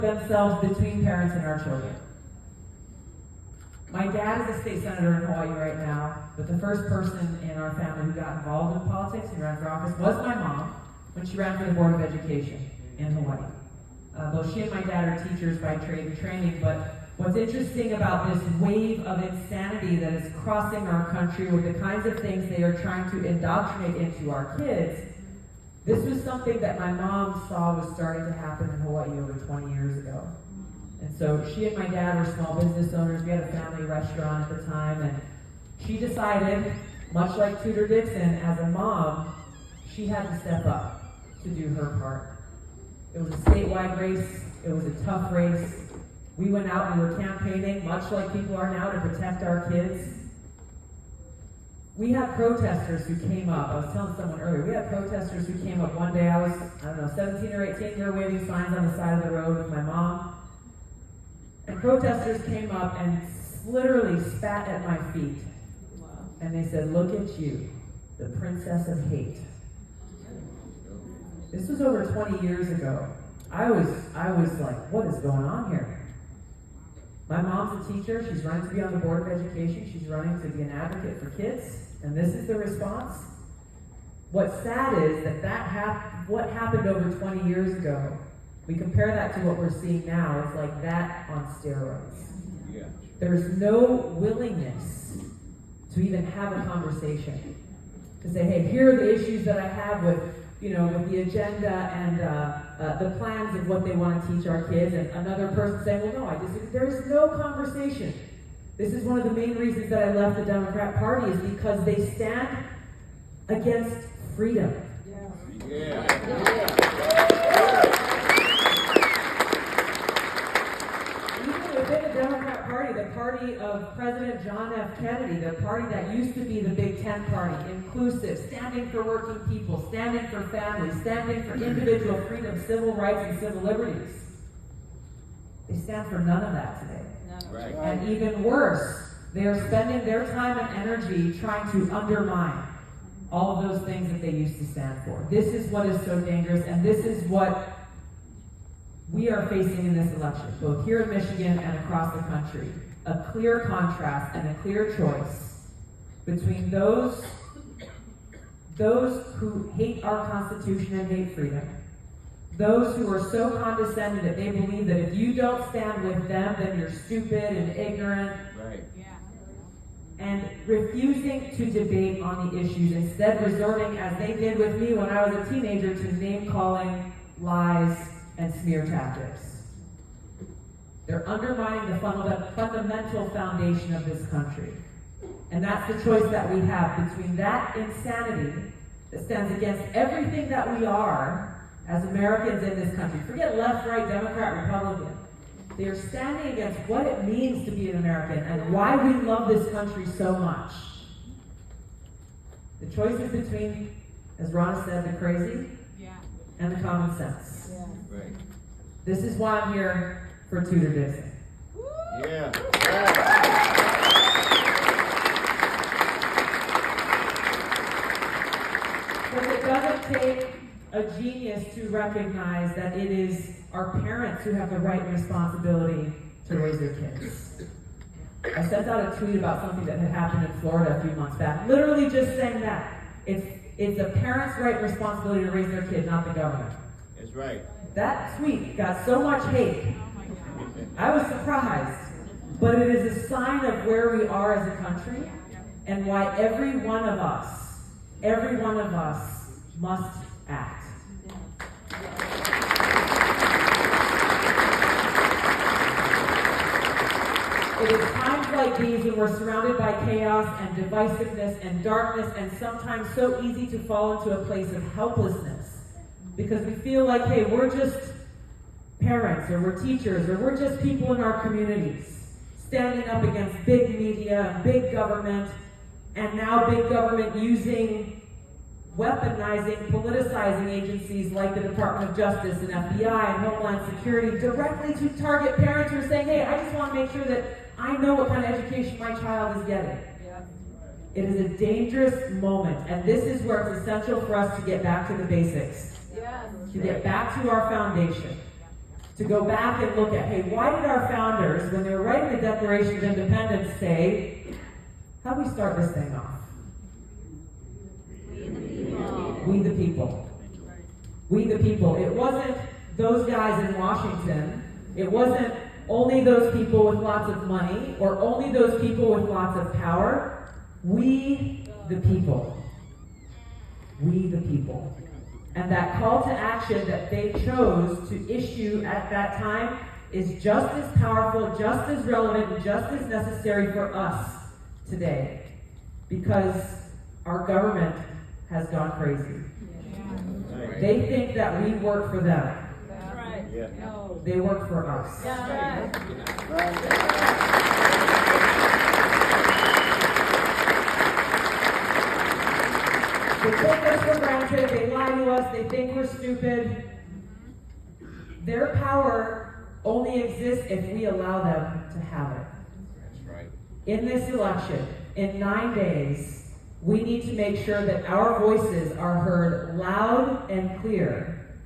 themselves between parents and our children. My dad is a state senator in Hawaii right now, but the first person in our family who got involved in politics and ran for office was my mom when she ran for the Board of Education in Hawaii. Both she and my dad are teachers by trade and training, but what's interesting about this wave of insanity that is crossing our country with the kinds of things they are trying to indoctrinate into our kids, this was something that my mom saw was starting to happen in Hawaii over 20 years ago. And so she and my dad were small business owners. We had a family restaurant at the time, and she decided, much like Tudor Dixon, as a mom, she had to step up to do her part. It was a statewide race. It was a tough race. We went out and we were campaigning, much like people are now, to protect our kids. We had protesters who came up. I was telling someone earlier, we had protesters who came up one day. I was, 17 or 18, they were waving signs on the side of the road with my mom. And protesters came up and literally spat at my feet. And they said, "Look at you, the princess of hate." This was over 20 years ago. I was like, what is going on here? My mom's a teacher. She's running to be on the Board of Education. She's running to be an advocate for kids. And this is the response. What's sad is that what happened over 20 years ago, we compare that to what we're seeing now, it's like that on steroids. Yeah. There's no willingness to even have a conversation. To say, hey, here are the issues that I have with the agenda and the plans of what they want to teach our kids, and another person saying, well, no, I disagree. There's no conversation. This is one of the main reasons that I left the Democrat Party, is because they stand against freedom. Yeah. Even within the Democrat Party, the party of President John F. Kennedy, the party that used to be the Big Ten Party, inclusive, standing for working people, standing for families, standing for individual freedom, civil rights, and civil liberties. They stand for none of that today. Right. And even worse, they are spending their time and energy trying to undermine all of those things that they used to stand for. This is what is so dangerous, and this is what we are facing in this election, both here in Michigan and across the country. A clear contrast and a clear choice between those who hate our Constitution and hate freedom, those who are so condescending that they believe that if you don't stand with them, then you're stupid and ignorant. Right. Yeah. And refusing to debate on the issues, instead resorting, as they did with me when I was a teenager, to name-calling, lies, and smear tactics. They're undermining the fundamental foundation of this country. And that's the choice that we have between that insanity that stands against everything that we are as Americans in this country. Forget left, right, Democrat, Republican. They are standing against what it means to be an American and why we love this country so much. The choice is between, as Ronna said, the crazy and the common sense. Yeah. Right. This is why I'm here for Tudor Dixon. Yeah. Because it doesn't take a genius to recognize that it is our parents who have the right and responsibility to raise their kids. I sent out a tweet about something that had happened in Florida a few months back, literally just saying that. It's a parent's right and responsibility to raise their kid, not the government. That's right. That tweet got so much hate. I was surprised. But it is a sign of where we are as a country and why every one of us must act. It is times like these when we're surrounded by chaos and divisiveness and darkness, and sometimes so easy to fall into a place of helplessness because we feel like, hey, we're just parents, or we're teachers, or we're just people in our communities standing up against big media, big government, and now big government weaponizing, politicizing agencies like the Department of Justice and FBI and Homeland Security directly to target parents who are saying, hey, I just want to make sure that I know what kind of education my child is getting. Yeah. It is a dangerous moment, and this is where it's essential for us to get back to the basics. Yes. To get back to our foundation. to go back and look at, hey, why did our founders, when they were writing the Declaration of Independence, say, how do we start this thing off? We the people. We the people. It wasn't those guys in Washington. It wasn't only those people with lots of money or only those people with lots of power. We the people. We the people. And that call to action that they chose to issue at that time is just as powerful, just as relevant, and just as necessary for us today. Because our government has gone crazy. Yeah. They think that we work for them. That's right. Yeah. No. They work for us. Yeah. They take us for granted, they lie to us, they think we're stupid. Their power only exists if we allow them to have it. That's right. In this election, in 9 days, we need to make sure that our voices are heard loud and clear.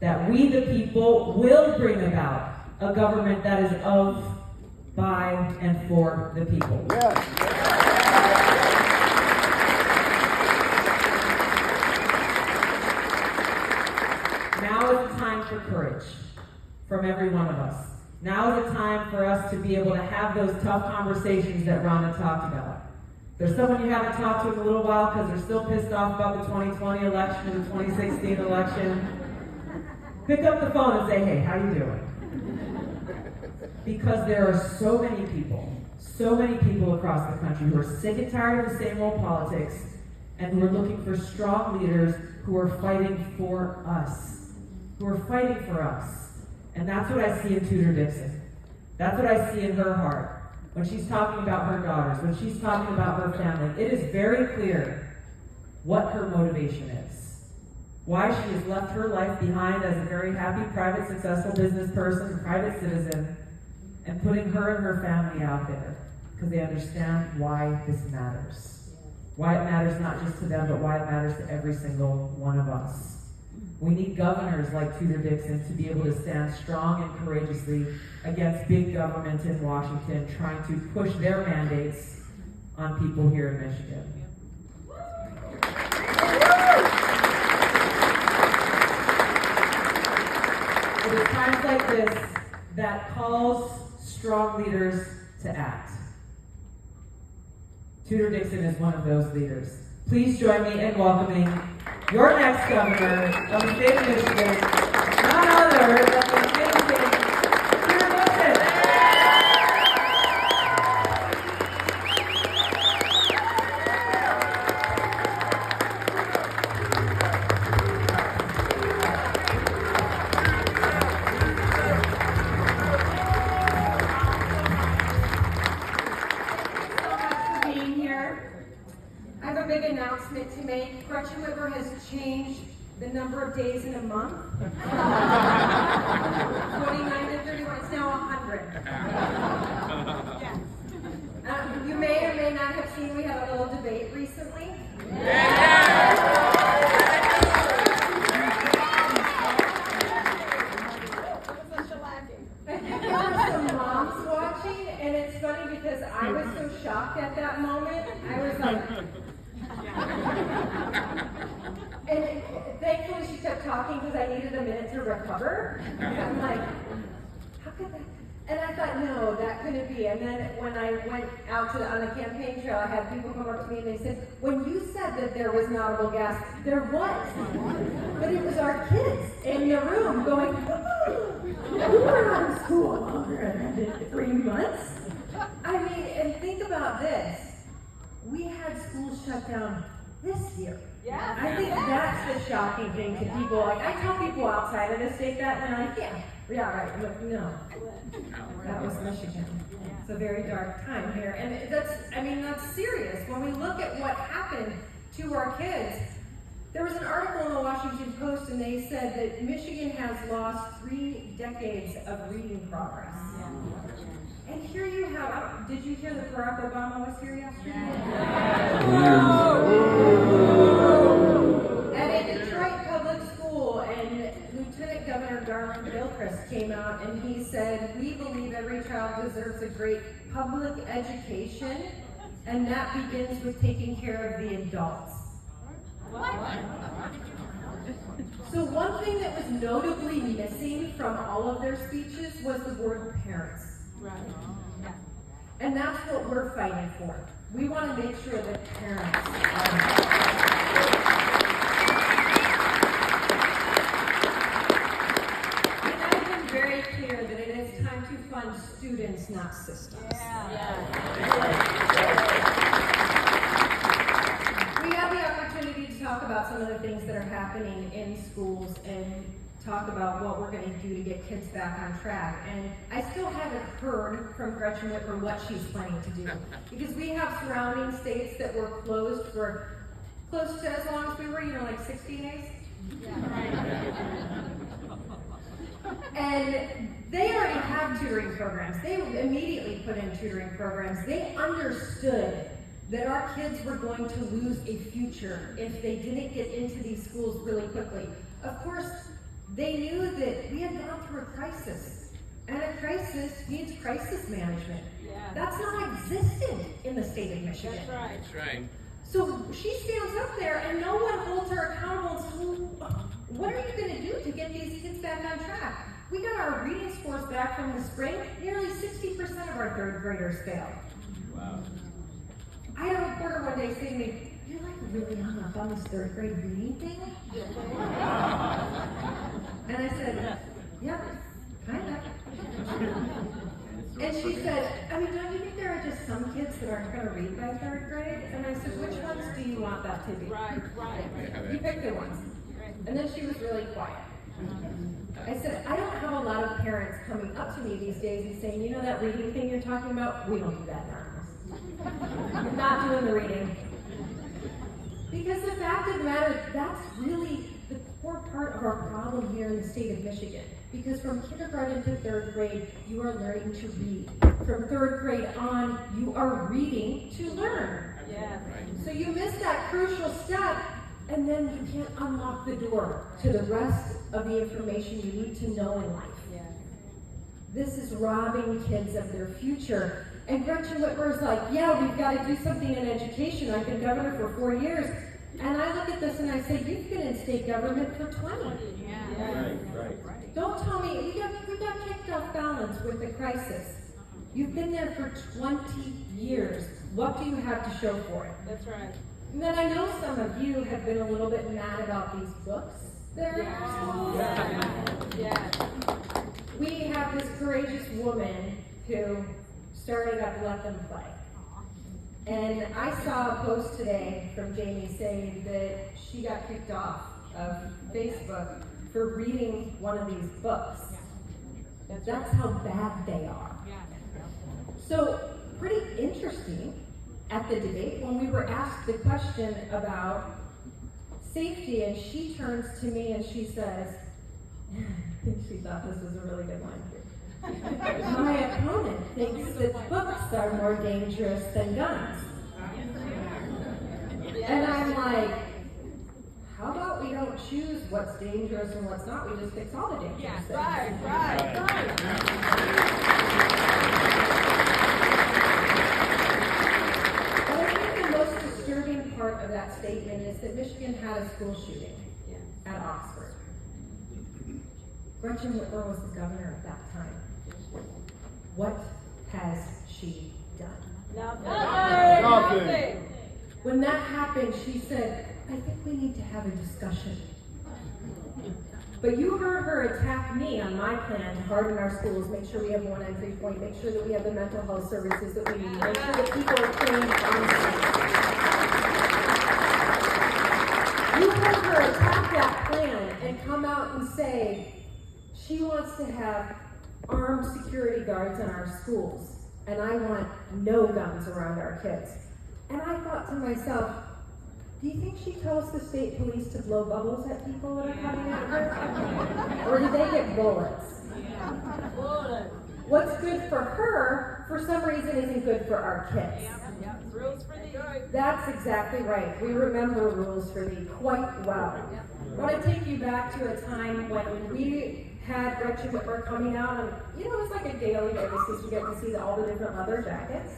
That we, the people, will bring about a government that is of, by, and for the people. Yes. Now is the time for courage from every one of us. Now is the time for us to be able to have those tough conversations that Rhonda talked about. There's someone you haven't talked to in a little while because they're still pissed off about the 2020 election and the 2016 election. Pick up the phone and say, hey, how you doing? Because there are so many people across the country who are sick and tired of the same old politics and who are looking for strong leaders who are fighting for us. And that's what I see in Tudor Dixon. That's what I see in her heart. When she's talking about her daughters, when she's talking about her family, it is very clear what her motivation is. Why she has left her life behind as a very happy, private, successful business person, private citizen, and putting her and her family out there. Because they understand why this matters. Why it matters not just to them, but why it matters to every single one of us. We need governors like Tudor Dixon to be able to stand strong and courageously against big government in Washington trying to push their mandates on people here in Michigan. It is times like this that calls strong leaders to act. Tudor Dixon is one of those leaders. Please join me in welcoming your next governor of the state of Michigan, none other than the amazing Tudor Dixon. Announcement to make. Gretchen Whitmer has changed the number of days in a month. 29 to 31, it's now 100. You may or may not have seen we had a little debate recently. There were some moms watching, and it's funny because I was so shocked at that moment. I was like, and thankfully she kept talking because I needed a minute to recover. I'm like, how could that? And I thought, no, that couldn't be. And then when I went out on the campaign trail, I had people come up to me and they said, when you said that there was inaudible gas, there was. But it was our kids in the room going, we were out of school longer than 3 months. I mean, and think about this. We had schools shut down this year. Yeah. I think that's the shocking thing to people. Like, I tell people outside of the state that, and they're like, yeah, right. I'm like, no. That was Michigan. It's a very dark time here. And that's serious. When we look at what happened to our kids, there was an article in the Washington Post, and they said that Michigan has lost 3 decades of reading progress. And here you have, did you hear that Barack Obama was here yesterday? At a Detroit public school, and Lieutenant Governor Garland Gilchrist came out out and he said, "We believe every child deserves a great public education, and that begins with taking care of the adults." So one thing that was notably missing from all of their speeches was the word parents. And that's what we're fighting for. We want to make sure that parents And I've been very clear that it is time to fund students, not systems. We have the opportunity to talk about some of the things that are happening in schools and talk about what we're going to do to get kids back on track. And I still haven't heard from Gretchen Whitmer what she's planning to do. Because we have surrounding states that were closed for close to as long as we were, like 60 days. And they already have tutoring programs. They immediately put in tutoring programs. They understood that our kids were going to lose a future if they didn't get into these schools really quickly. Of course, they knew that we had gone through a crisis, and a crisis needs crisis management. That's not existent in the state of Michigan. That's right. So she stands up there, and no one holds her accountable. So what are you going to do to get these kids back on track? We got our reading scores back from the spring. Nearly 60% of our third graders failed. Wow. I had a reporter one day saying to me, "You're like really hung up on this third grade reading thing?" And I said, "Yeah, kind of." And she said, "I mean, don't you think there are just some kids that aren't going to read by third grade?" And I said, "Which ones do you want that to be?" Right. You pick the ones. And then she was really quiet. I said, "I don't have a lot of parents coming up to me these days and saying, that reading thing you're talking about, we don't do that in our house. We're not doing the reading." Because the fact of the matter, that's really the core part of our problem here in the state of Michigan. Because from kindergarten to third grade, you are learning to read. From third grade on, you are reading to learn. So you miss that crucial step, and then you can't unlock the door to the rest of the information you need to know in life. This is robbing kids of their future. And Gretchen Whitmer is like, "Yeah, we've got to do something in education. I've been governor for 4 years." And I look at this and I say, "You've been in state government for 20. Right. Don't tell me, we got kicked off balance with the crisis. You've been there for 20 years. What do you have to show for it?" That's right. And then I know some of you have been a little bit mad about these books that are in our schools. We have this courageous woman who started up Let Them Play. And I saw a post today from Jamie saying that she got kicked off of Facebook for reading one of these books. That's how bad they are. So, pretty interesting, at the debate, when we were asked the question about safety, and she turns to me and she says, I think she thought this was a really good line. "My opponent thinks that books are more dangerous than guns." And I'm like, how about we don't choose what's dangerous and what's not? We just fix all the dangerous things. Right. But I think the most disturbing part of that statement is that Michigan had a school shooting at Oxford. Gretchen Whitmer was the governor at that time. What has she done? Nothing. When that happened, she said, "I think we need to have a discussion." But you heard her attack me on my plan to harden our schools, make sure we have one entry point, make sure that we have the mental health services that we need, make sure that people are trained on site. You heard her attack that plan and come out and say she wants to have armed security guards in our schools, and I want no guns around our kids. And I thought to myself, do you think she tells the state police to blow bubbles at people that are coming at her? Or do they get bullets? What's good for her, for some reason, isn't good for our kids. Rules for the good. That's exactly right. We remember Rules for Thee quite well. I want to take you back to a time when we had Gretchen Whitmer coming out, and you know, it's like a daily basis. You get to see all the different leather jackets.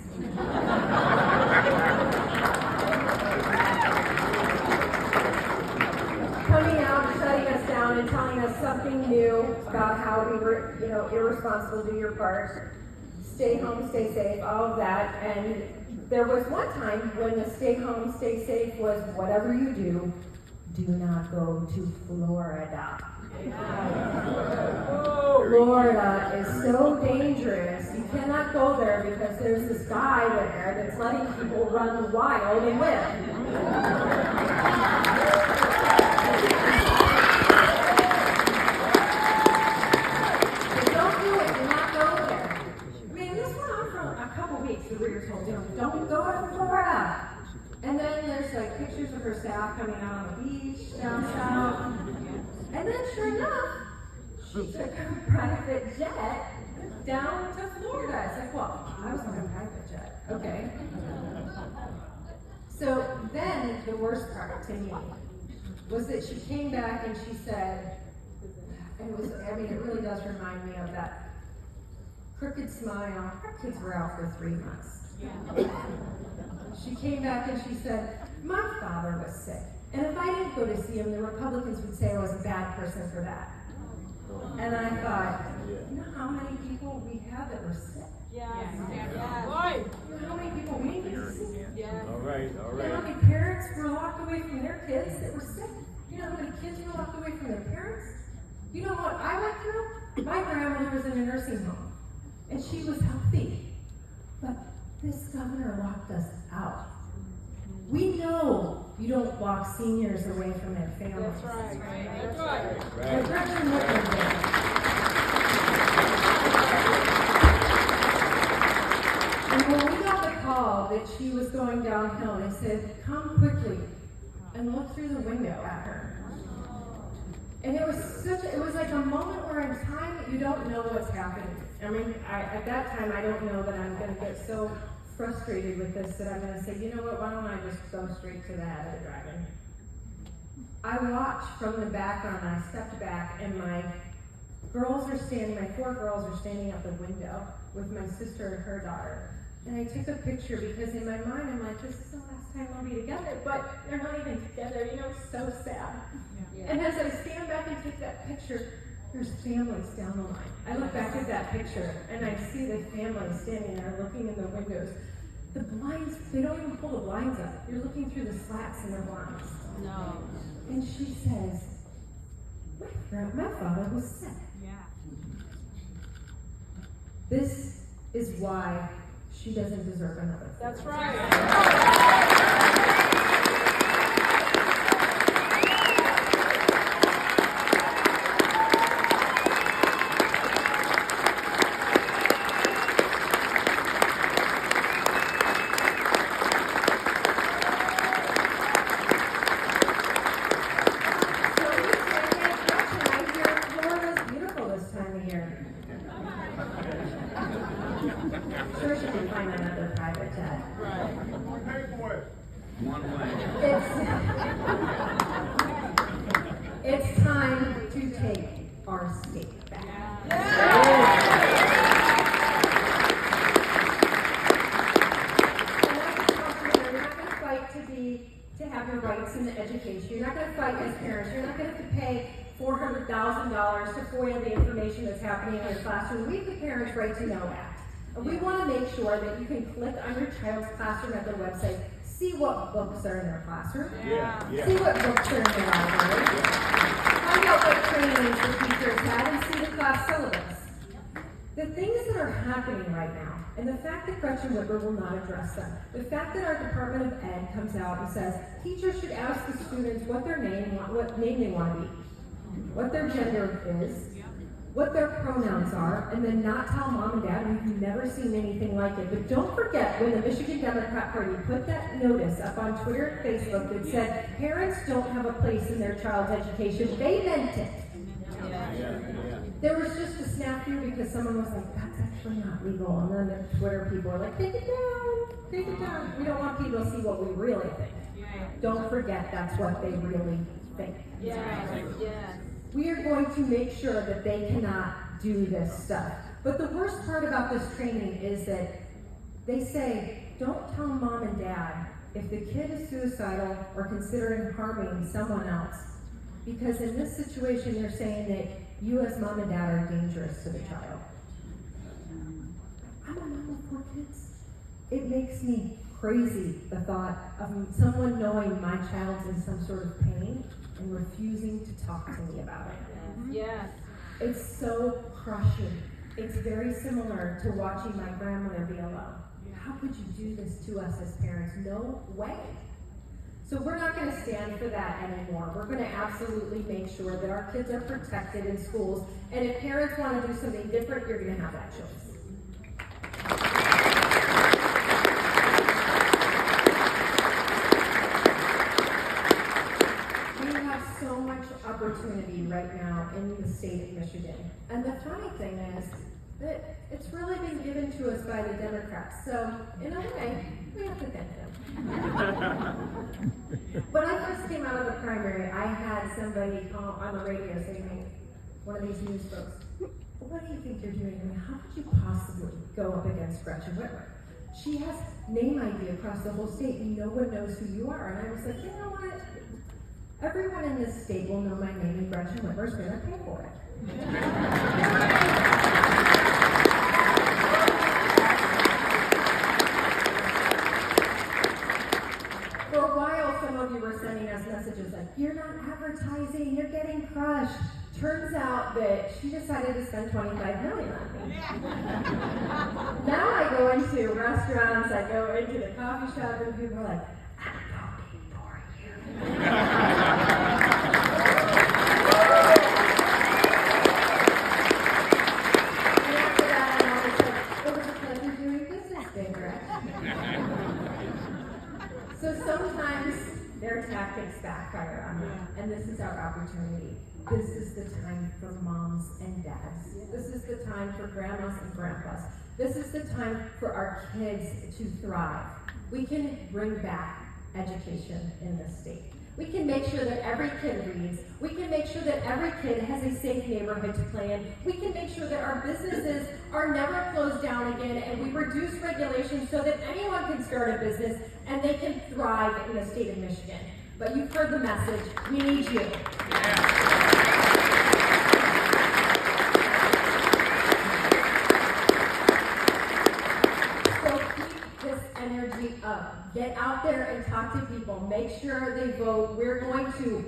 Coming out and shutting us down and telling us something new about how we were, you know, irresponsible, do your part, stay home, stay safe, all of that. And there was one time when the stay home, stay safe was whatever you do not go to Florida. Florida is so dangerous. You cannot go there because there's this guy there that's letting people run wild and live. So don't do it. Do not go there. I mean, this went on for a couple weeks. We were told, you know, don't go to Florida. And then there's like pictures of her staff coming out on the beach down south. And then sure enough, she took a private jet down to Florida. It's like, well, I was on a private jet. Okay. So then the worst part to me was that she came back and she said, and it was, I mean, it really does remind me of that crooked smile. Our kids were out for 3 months. She came back and she said, my father was sick. And if I didn't go to see him, the Republicans would say I was a bad person for that. And I thought, you know how many people we have that were sick? Yes. You know how many people we need to see? Yes. All right. You know how many parents were locked away from their kids that were sick? You know how many kids were locked away from their parents? You know what I went through? My grandmother was in a nursing home, and she was healthy. But this governor locked us out. We know you don't lock seniors away from their families. That's right. That's right. And Gretchen Whitmer did. And when we got the call that she was going downhill, they said, come quickly and look through the window at her. And it was like a moment where in time you don't know what's happening. I mean, at that time, I don't know that I'm going to get so frustrated with this that I'm going to say, you know what, why don't I just go straight to the head of the dragon? I watched from the background, I stepped back, and my 4 girls are standing out the window with my sister and her daughter. And I took a picture because in my mind, I'm like, this is the last time we'll be together, but they're not even together, you know, it's so sad. Yeah. And as I stand back and take that picture, there's families down the line. I look back at that picture and I see the families standing there looking in the windows. The blinds, they don't even pull the blinds up. You're looking through the slats in the blinds. No. And she says, my father was sick. Yeah. This is why she doesn't deserve another. That's right. Sure, she can find another private jet. Right. It's time to take our state back. You're not going to fight to have your rights in the education. You're not going to fight as parents. You're not going to have to pay $400,000 to FOIA the information that's happening in your classroom. We have the Parents' Right to Know Act. And we want to make sure that you can click on your child's classroom at their website, see what books are in their classroom, see what books are in their library, find out what trainings the teachers had, and see the class syllabus. The things that are happening right now, and the fact that Gretchen Whitmer will not address them, the fact that our Department of Ed comes out and says teachers should ask the students what their name, what name they want to be, what their gender is, what their pronouns are, and then not tell mom and dad, and you've never seen anything like it. But don't forget when the Michigan Democrat Party put that notice up on Twitter and Facebook that said parents don't have a place in their child's education, they meant it. There was just a snafu because someone was like, that's actually not legal. And then the Twitter people are like, take it down. We don't want people to see what we really think. Don't forget that's what they really think. Yes. We are going to make sure that they cannot do this stuff. But the worst part about this training is that they say, don't tell mom and dad if the kid is suicidal or considering harming someone else. Because in this situation, they're saying that you as mom and dad are dangerous to the child. I'm a mom of 4 kids. It makes me crazy, the thought of someone knowing my child's in some sort of pain and refusing to talk to me about it. Yes. It's so crushing. It's very similar to watching my grandmother be alone. How could you do this to us as parents? No way. So we're not going to stand for that anymore. We're going to absolutely make sure that our kids are protected in schools. And if parents want to do something different, you're going to have that choice. We have so much opportunity right now in the state of Michigan. And the funny thing is that it's really been given to us by the Democrats. So in a way, we have to thank them. When I first came out of the primary, I had somebody on the radio say to me, one of these news folks, what do you think you're doing? I mean, how could you possibly go up against Gretchen Whitmer? She has name ID across the whole state and no one knows who you are. And I was like, you know what? Everyone in this state will know my name and Gretchen Whitmer's going to pay for it. For a while, some of you were sending us messages like, you're not advertising, you're getting crushed. Turns out that she decided to spend $25 million on me. Now I go into restaurants, I go into the coffee shop, and people are like, I'm voting for you. And after that, I'm always like, it was a pleasure doing business, big So sometimes their tactics backfire on them, and this is our opportunity. This is the time for moms and dads. This is the time for grandmas and grandpas. This is the time for our kids to thrive. We can bring back education in this state. We can make sure that every kid reads. We can make sure that every kid has a safe neighborhood to play in. We can make sure that our businesses are never closed down again, and we reduce regulations so that anyone can start a business and they can thrive in the state of Michigan. But you've heard the message. We need you. So keep this energy up. Get out there and talk to people. Make sure they vote. We're going to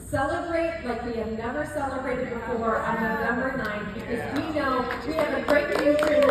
celebrate like we have never celebrated before on November 9th because we know we have a great future.